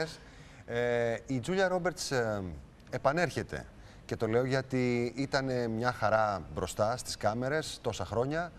στιγμές. Η Τζούλια Ρόμπερτς επανέρχεται. Και το λέω γιατί ήταν μια χαρά μπροστά στις κάμερες τόσα χρόνια,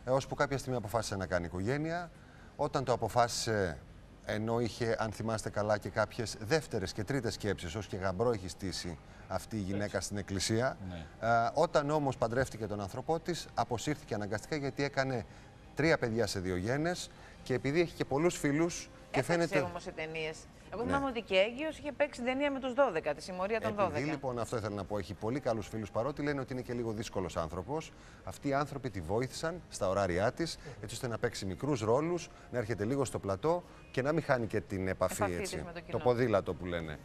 ώσπου κάποια στιγμή αποφάσισε να κάνει οικογένεια. Όταν το αποφάσισε, ενώ είχε, αν θυμάστε καλά, και κάποιες δεύτερες και τρίτες σκέψεις, ως και γαμπρό έχει στήσει αυτή η γυναίκα στην εκκλησία. Ναι. Όταν όμως παντρεύτηκε τον άνθρωπό της, αποσύρθηκε αναγκαστικά γιατί έκανε 3 παιδιά σε 2 γένες και επειδή έχει και πολλούς φίλους. Και φαίνεται όμως σε ταινίες. Εγώ θυμάμαι ότι και έγκυος είχε παίξει ταινία με τους 12, τη συμμορία των 12. Επειδή λοιπόν αυτό ήθελα να πω, έχει πολύ καλούς φίλους, παρότι λένε ότι είναι και λίγο δύσκολος άνθρωπος. Αυτοί οι άνθρωποι τη βοήθησαν στα ωράριά της, έτσι ώστε να παίξει μικρούς ρόλους, να έρχεται λίγο στο πλατό και να μην χάνει και την επαφή έτσι, το ποδήλατο που λένε.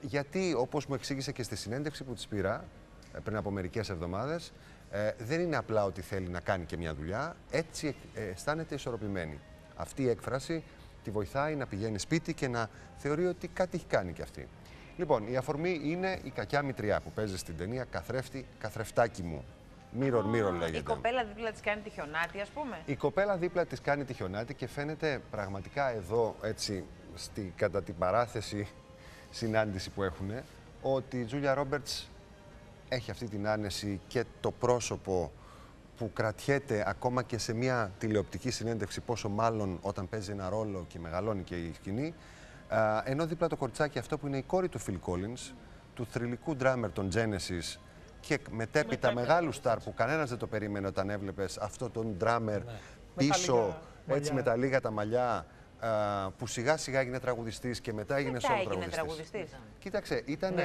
Γιατί, όπως μου εξήγησε και στη συνέντευξη που της πήρα πριν από μερικές εβδομάδες, δεν είναι απλά ότι θέλει να κάνει και μια δουλειά, έτσι αισθάνεται ισορροπημένη. Αυτή η έκφραση τη βοηθάει να πηγαίνει σπίτι και να θεωρεί ότι κάτι έχει κάνει κι αυτή. Λοιπόν, η αφορμή είναι η κακιά μητριά που παίζει στην ταινία «Καθρεφτάκι μου». Mirror, λέγεται. Η κοπέλα δίπλα της κάνει τη χιονάτη, ας πούμε. Η κοπέλα δίπλα της κάνει τη χιονάτη και φαίνεται πραγματικά εδώ, έτσι, κατά την παράθεση συνάντηση που έχουν, ότι η Τζούλια Ρόμπερτς έχει αυτή την άνεση και το πρόσωπο που κρατιέται ακόμα και σε μια τηλεοπτική συνέντευξη, πόσο μάλλον όταν παίζει ένα ρόλο και μεγαλώνει και η σκηνή. Ενώ δίπλα το κοριτσάκι αυτό που είναι η κόρη του Phil Collins, του θρυλικού ντράμερ των Genesis και μετέπειτα μεγάλου στάρ που κανένας δεν το περίμενε όταν έβλεπες αυτό τον ντράμερ πίσω, έτσι με τα λίγα τα μαλλιά, που σιγά σιγά έγινε τραγουδιστής και μετά έγινε solo τραγουδιστής. Κοίταξε, ήταν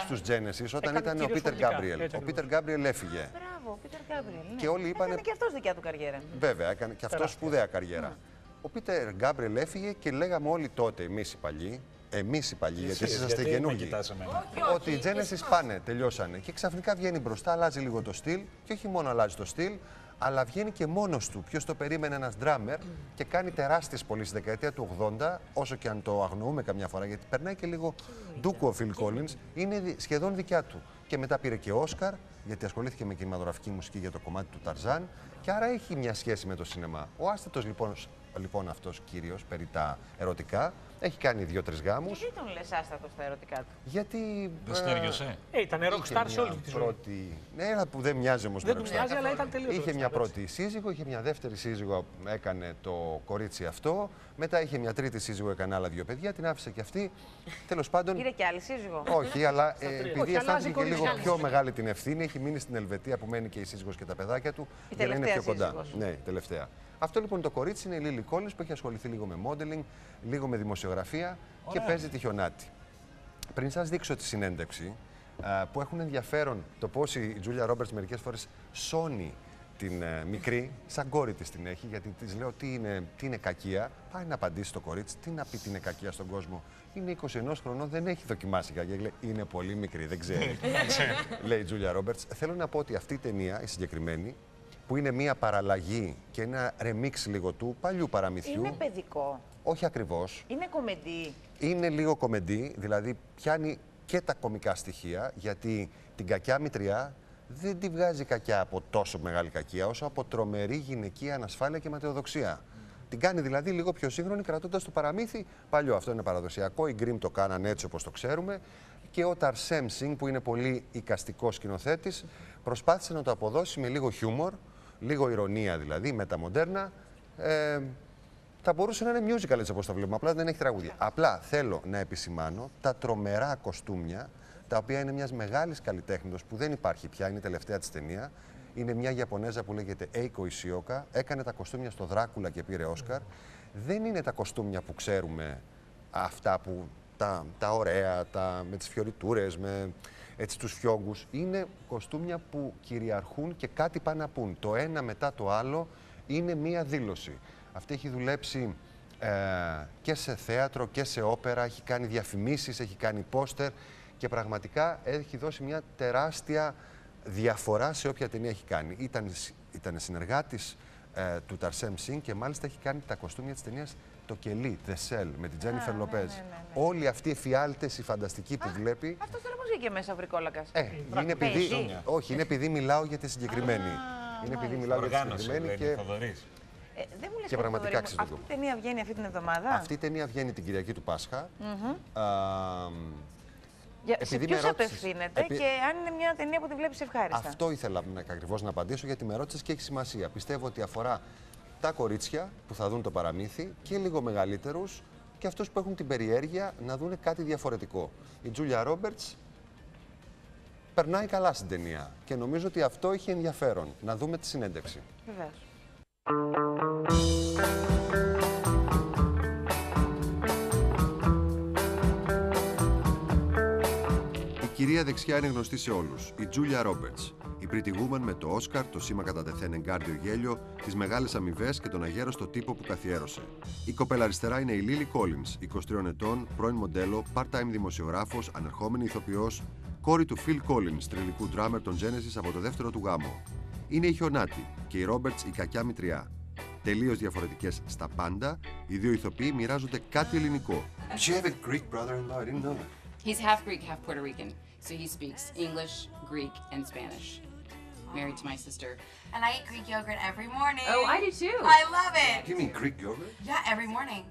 στους Genesis όταν ήταν ο Πίτερ Γκάμπριελ. Ο Πίτερ Γκάμπριελ έφυγε. Μπράβο, ο Πίτερ Γκάμπριελ. Και όλοι είπανε. Έκανε και αυτός δικιά του καριέρα. Βέβαια, έκανε και αυτός σπουδαία καριέρα. Ο Πίτερ Γκάμπριελ έφυγε και λέγαμε όλοι τότε, εμείς οι παλιοί, γιατί εσείς είσαστε καινούργοι, ότι οι Genesis πάνε, τελειώσανε. Και ξαφνικά βγαίνει μπροστά, αλλάζει λίγο το στυλ και όχι μόνο αλλάζει το στυλ, αλλά βγαίνει και μόνος του. Ποιος το περίμενε, ένας drummer, και κάνει τεράστιες πωλήσεις στη δεκαετία του 80, όσο και αν το αγνοούμε καμιά φορά, γιατί περνάει και λίγο ντούκου ο Phil Collins, είναι σχεδόν δικιά του. Και μετά πήρε και Όσκαρ, γιατί ασχολήθηκε με κινηματογραφική μουσική για το κομμάτι του Ταρζάν, και άρα έχει μια σχέση με το σινεμά. Ο άστατος λοιπόν αυτός κύριος, περί τα ερωτικά, έχει κάνει 2-3 γάμους. Γιατί τον λες άστατο στα ερωτικά του? Γιατί. Δεν στέργιωσε. Ήταν rockstar σε όλη τη ζωή. Ναι, ένα που δεν μοιάζει όμως με rockstar. Δεν μοιάζει, αλλά ήταν τελείως. Είχε μια πρώτη σύζυγο, είχε μια δεύτερη σύζυγο, έκανε το κορίτσι αυτό. Μετά είχε μια τρίτη σύζυγο, έκανε άλλα 2 παιδιά, την άφησε και αυτή. Τέλος πάντων. Πήρε και άλλη σύζυγο. Όχι, αλλά επειδή αισθάνθηκε και λίγο πιο μεγάλη την ευθύνη, έχει μείνει στην Ελβετία που μένει και η σύζυγος και τα παιδάκια του. Για να είναι πιο κοντά. Ναι, τελευταία. Αυτό λοιπόν το κορίτσι είναι η Λίλι Κόλλινς που έχει ασχοληθεί λίγο με modeling, λίγο με δημοσιογραφία και παίζει τη χιονάτη. Πριν σας δείξω τη συνέντευξη, που έχουν ενδιαφέρον το πώς η Τζούλια Ρόμπερτς μερικές φορές σώνει την μικρή, σαν κόρη της την έχει, γιατί της λέω τι είναι κακία. Πάει να απαντήσει το κορίτσι, τι να πει τι είναι κακία στον κόσμο. Είναι 21 χρονών, δεν έχει δοκιμάσει κακία. Λέει, είναι πολύ μικρή, δεν ξέρει. Λέει η Τζούλια Ρόμπερτς. Θέλω να πω ότι αυτή η ταινία, η συγκεκριμένη, που είναι μία παραλλαγή και ένα remix λίγο του παλιού παραμυθιού. Είναι παιδικό. Όχι ακριβώς. Είναι κομεντί. Είναι λίγο κομεντί, δηλαδή πιάνει και τα κομικά στοιχεία, γιατί την κακιά μητριά δεν τη βγάζει κακιά από τόσο μεγάλη κακία, όσο από τρομερή γυναικεία ανασφάλεια και ματαιοδοξία. Την κάνει δηλαδή λίγο πιο σύγχρονη, κρατώντας το παραμύθι παλιό. Αυτό είναι παραδοσιακό. Οι Γκριμ το κάνανε έτσι όπως το ξέρουμε. Και ο Ταρσέμ Σινγκ, που είναι πολύ εικαστικός σκηνοθέτης, προσπάθησε να το αποδώσει με λίγο χιούμορ, λίγο ηρωνία δηλαδή, μεταμοντέρνα. Θα μπορούσε να είναι musical έτσι όπως το βλέπουμε, απλά δεν έχει τραγούδια. Απλά θέλω να επισημάνω τα τρομερά κοστούμια, τα οποία είναι μιας μεγάλης καλλιτέχνητος που δεν υπάρχει πια, είναι η τελευταία της ταινία. Είναι μια Ιαπωνέζα που λέγεται Eiko Ishioka, έκανε τα κοστούμια στο Δράκουλα και πήρε Όσκαρ. Δεν είναι τα κοστούμια που ξέρουμε, αυτά που τα ωραία, με τις φιωριτούρες, με έτσι, τους φιόγκους. Είναι κοστούμια που κυριαρχούν και κάτι πάνε να πούν. Το ένα μετά το άλλο είναι μία δήλωση. Αυτή έχει δουλέψει και σε θέατρο και σε όπερα, έχει κάνει διαφημίσεις, έχει κάνει πόστερ και πραγματικά έχει δώσει μια τεράστια διαφορά σε όποια ταινία έχει κάνει. Ήταν συνεργάτης του Ταρσέμ Σινγκ και μάλιστα έχει κάνει τα κοστούμια της ταινίας Το Κελί, The Cell, με την Τζένιφερ Λοπέζ. Όλοι αυτοί οι εφιάλτες, οι φανταστικοί που βλέπει. Αυτό τώρα πώς βγήκε μέσα βρικόλακας. Είναι επειδή, όχι, είναι επειδή μιλάω για τη συγκεκριμένη. Είναι επειδή μιλάω για τη συγκεκριμένη και Δεν μου λες Και πραγματικά αξίζει τον αυτή κόπο. η ταινία βγαίνει αυτή την εβδομάδα. Αυτή η ταινία βγαίνει την Κυριακή του Πάσχα. Σε ποιους απευθύνεται και αν είναι μια ταινία που τη βλέπεις ευχάριστα. Αυτό ήθελα ακριβώς να απαντήσω, γιατί με ρώτησες και έχει σημασία. Πιστεύω ότι αφορά τα κορίτσια που θα δουν το παραμύθι και λίγο μεγαλύτερους και αυτούς που έχουν την περιέργεια να δουν κάτι διαφορετικό. Η Τζούλια Ρόμπερτς περνάει καλά στην ταινία και νομίζω ότι αυτό έχει ενδιαφέρον. Να δούμε τη συνέντευξη. Βεβαίως. Η κυρία δεξιά είναι γνωστή σε όλους, η Τζούλια Ρόμπερτς. Η Pretty Woman με το Όσκαρ, το σήμα κατά τεθέν εγκάρδιο γέλιο, τις μεγάλες αμοιβές και τον αγέραστο τύπο που καθιέρωσε. Η κοπέλα αριστερά είναι η Λίλι Κόλινς, 23 ετών, πρώην μοντέλο, part-time δημοσιογράφος, ανερχόμενη ηθοποιός, κόρη του Phil Collins, τριλικού ντράμερ των Genesis από το δεύτερο του γάμο. Είναι η Χιονάτη και η Ρόμπερτς η κακιά μητριά. Τελείως διαφορετικές στα πάντα, οι δύο ηθοποιοί μοιράζονται κάτι ελληνικό. Do you have a Greek brother-in-law? I didn't know that. He's half Greek, half Puerto Rican. So he speaks English, Greek, and Spanish. Married to my sister. And I eat Greek yogurt every morning. Oh, I do too. I love it. You mean Greek yogurt? Yeah, every morning.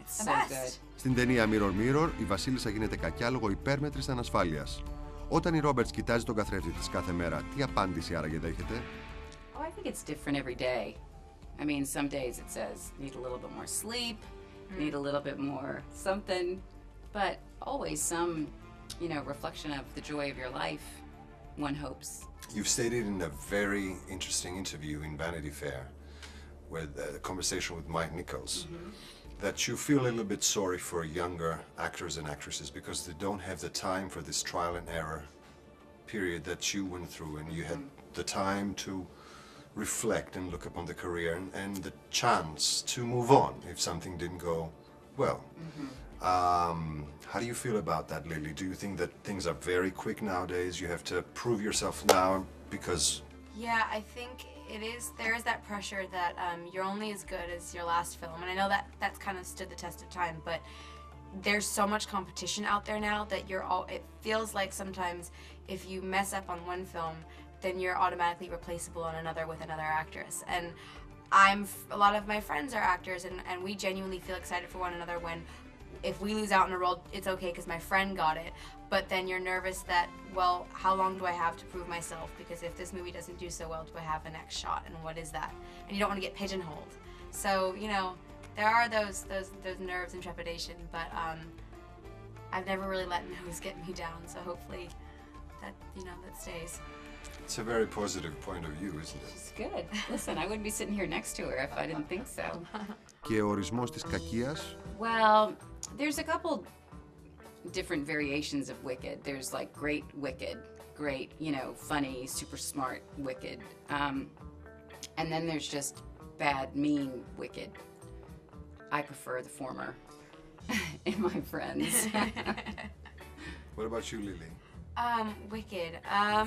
It's The so best. good. Στην ταινία Mirror Mirror, η Βασίλισσα γίνεται κακιά λόγω υπέρμετρης ανασφάλειας. Όταν η Ρόμπερτς κοιτάζει τον καθρέφτη της κάθε μέρα, τι απάντηση άραγε δέχεται? Oh, I think it's different every day. I mean, some days it says need a little bit more sleep, need a little bit more something, but always some, you know, reflection of the joy of your life, one hopes. You've stated in a very interesting interview in Vanity Fair, with a conversation with Mike Nichols, that you feel a little bit sorry for younger actors and actresses because they don't have the time for this trial and error period that you went through, and you had the time to reflect and look upon the career and the chance to move on if something didn't go well. How do you feel about that, Lily? Do you think that things are very quick nowadays? You have to prove yourself now because... Yeah, I think there is that pressure that you're only as good as your last film. And I know that that's kind of stood the test of time, but there's so much competition out there now that it feels like sometimes if you mess up on one film, then you're automatically replaceable on another with another actress. And a lot of my friends are actors, and we genuinely feel excited for one another when if we lose out in a role, it's okay because my friend got it. But then you're nervous that, well, how long do I have to prove myself? Because if this movie doesn't do so well, do I have a next shot? And what is that? And you don't want to get pigeonholed. So, you know, there are those nerves and trepidation, but I've never really let those get me down. So hopefully that, you know, that stays. It's a very positive point of view, isn't it? It's good. Listen, I wouldn't be sitting here next to her if I didn't think so. Και ο ορισμός της κακίας? Well, there's a couple different variations of wicked. There's like great wicked, great, you know, funny, super smart wicked. And then there's just bad, mean wicked. I prefer the former in my friends. What about you, Lily? Wicked.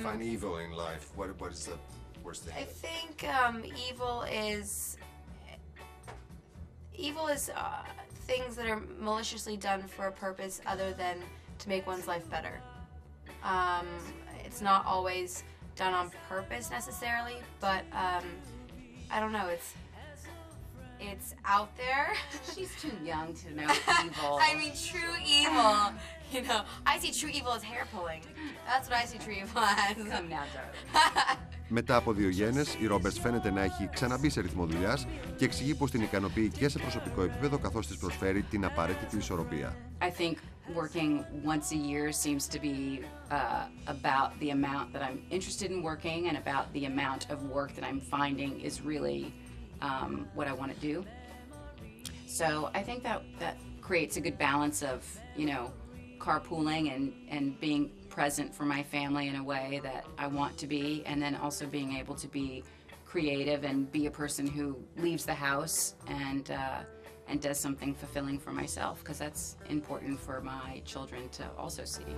Find evil in life. What is the worst thing? I think evil is things that are maliciously done for a purpose other than to make one's life better. It's not always done on purpose necessarily, but I don't know. It's out there. She's too young to know evil. I mean, true evil. You know, I see true evil as hair pulling. That's what I see true evil as. Come now, darling. Μετά από 2 γένες, η Ρόμπερτς φαίνεται να έχει ξαναμπεί σε ρυθμό δουλειάς και εξηγεί πως την ικανοποιεί και σε προσωπικό επίπεδο, καθώς της προσφέρει την απαραίτητη ισορροπία. I think working once a year seems to be about the amount that I'm interested in working and about the amount of work that I'm finding is really what I want to do. So I think that creates a good balance of, you know, carpooling and being present for my family in a way that I want to be, and then also being able to be creative and be a person who leaves the house and does something fulfilling for myself, because that's important for my children to also see.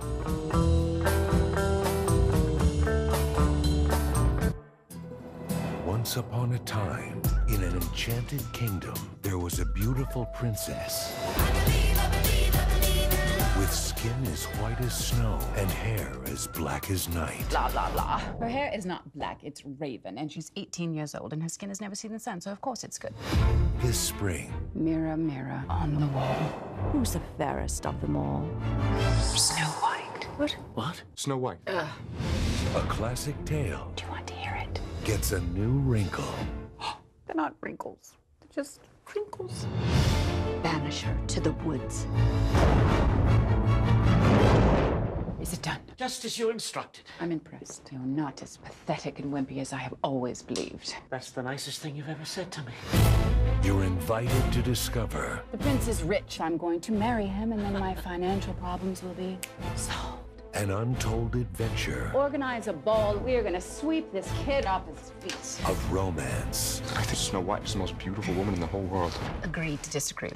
Once upon a time, in an enchanted kingdom, there was a beautiful princess with skin as white white as snow and hair as black as night. Blah, blah, blah. Her hair is not black, it's raven, and she's 18 years old, and her skin has never seen the sun, so of course it's good. This spring, Mirror, mirror on the wall. Who's the fairest of them all? Snow White. What? Snow White. a classic tale Do you want to hear it? gets a new wrinkle. They're not wrinkles. They're just crinkles. Banish her to the woods. Is it done? Just as you instructed. I'm impressed. You're not as pathetic and wimpy as I have always believed. That's the nicest thing you've ever said to me. You're invited to discover The prince is rich. I'm going to marry him, and then my financial problems will be solved. an untold adventure Organize a ball. We are going to sweep this kid off his feet. of romance, I think Snow White is the most beautiful woman in the whole world. Agree to disagree.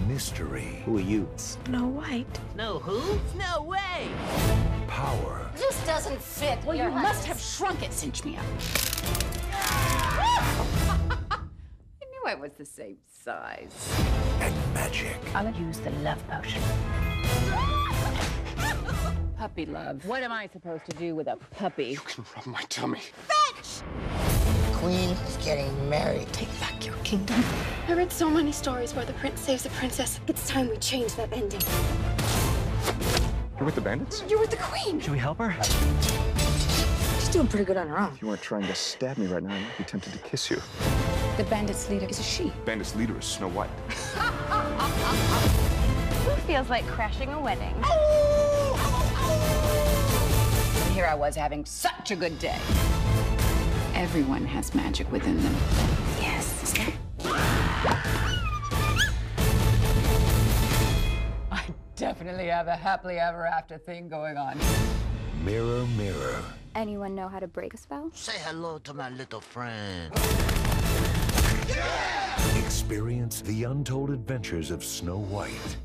mystery, Who are you? Snow White. No who? No way! power, This doesn't fit. Well, you must have shrunk it, cinch me up. I knew I was the same size. and magic. I'll use the love potion. Puppy love. What am I supposed to do with a puppy? You can rub my tummy. Queen is getting married. Take back your kingdom. I read so many stories where the prince saves the princess. It's time we change that ending. You're with the bandits? You're with the queen. Should we help her? She's doing pretty good on her own. If you weren't trying to stab me right now, I might be tempted to kiss you. The bandit's leader is a she. Bandit's leader is Snow White. Who feels like crashing a wedding? And here I was having such a good day. Everyone has magic within them. Yes. I definitely have a happily ever after thing going on. Mirror, mirror, Anyone know how to break a spell? Say hello to my little friend. experience the untold adventures of Snow White.